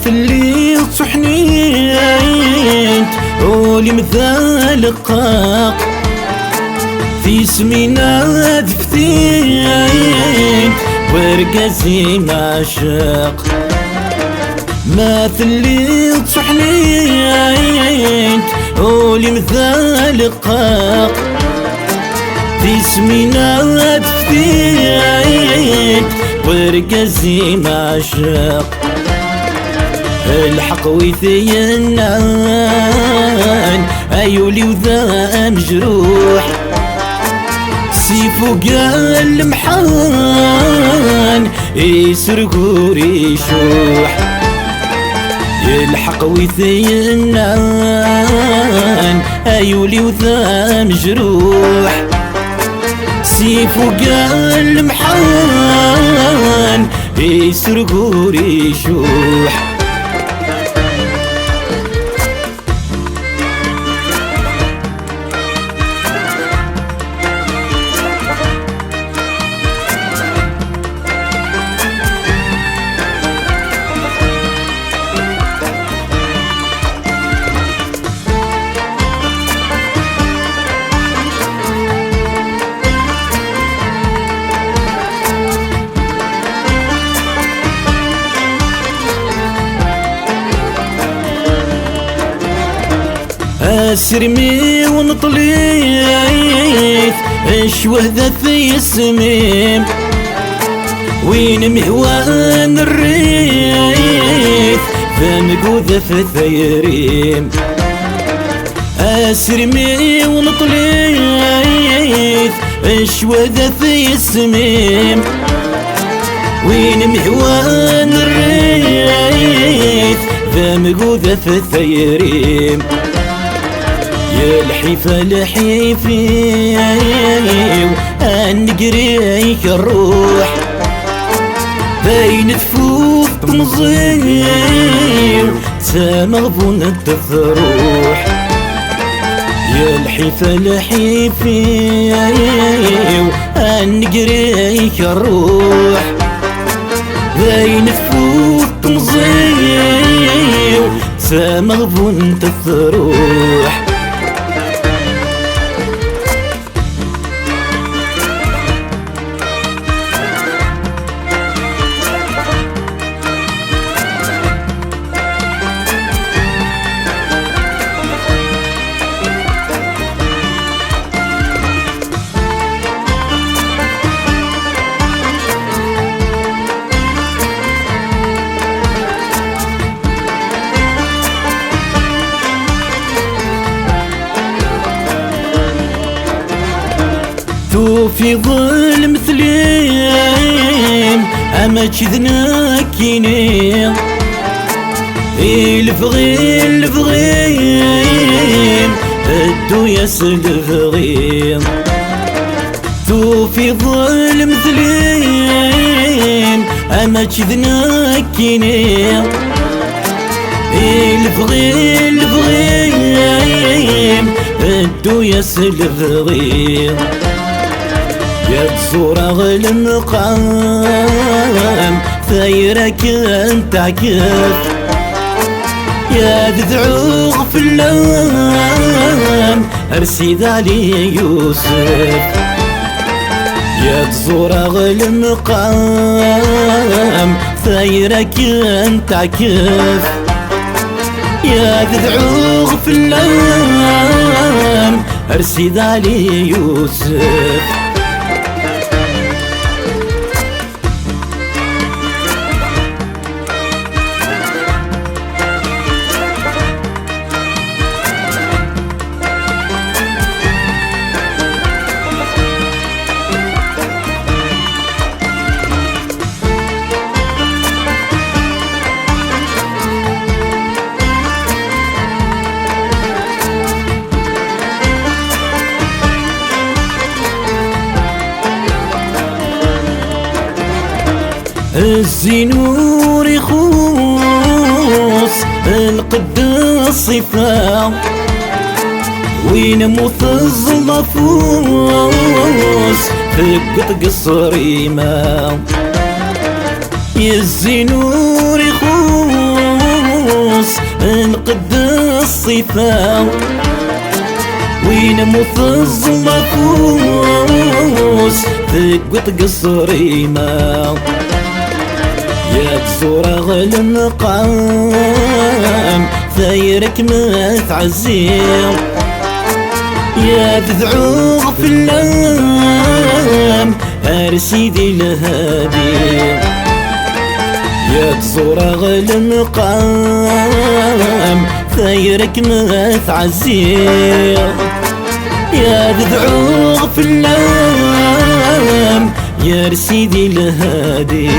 اللي صحنيت ولي مثال قاق في سمينا دفتيت ورقازي معشاق مثل اللي صحنيت ولي مثال قاق في سمينا دفتيت ورقازي معشاق الحق ويثينان ايولي وذا مجروح سيفو قال محان يسرقو ريشوح الحق ويثينان ايولي وذا مجروح سيفو قال محان يسرقو ريشوح اسرمي ونطليت اشوهذا في السميم وين مهوان الريف فمقوذة في الثيريم اسرمي ونطليت اشوهذا في السميم وين مهوان الريف فمقوذة في الثيريم يا الحيفة لحيفي وانقريك الروح بين تفوت مصير تمغبون التفروح يا الحيفة لحيفي وانقريك الروح بين تفوت مصير تمغبون التفروح في ظل مثلين اما كذنا كينين الفغيم الدو يسل الفغيم في ظل مثلين اما كذنا كينين الفغيم الدو يسل الفغيم يا تصورة المقام ثيرك انت عكف يا ذعوق في اللام ارسيد علي يوسف يا تصورة المقام ثيرك انت عكف يا ذعوق في اللام ارسيد علي يوسف الزنور يخوص القدس الصفا وينموت الظلفوس فقط قصري ما يا الزنور يخوص نقد الصفا وين موت الزمكوس ثقت قصرينا يا تزورا غل المقام ثايرك ما تعزيم يا تدعو في اللام سيدي الهادي يا تزورا غل المقام ثايرك ما تعزيم يا تدعو في اللام يا سيدي الهادي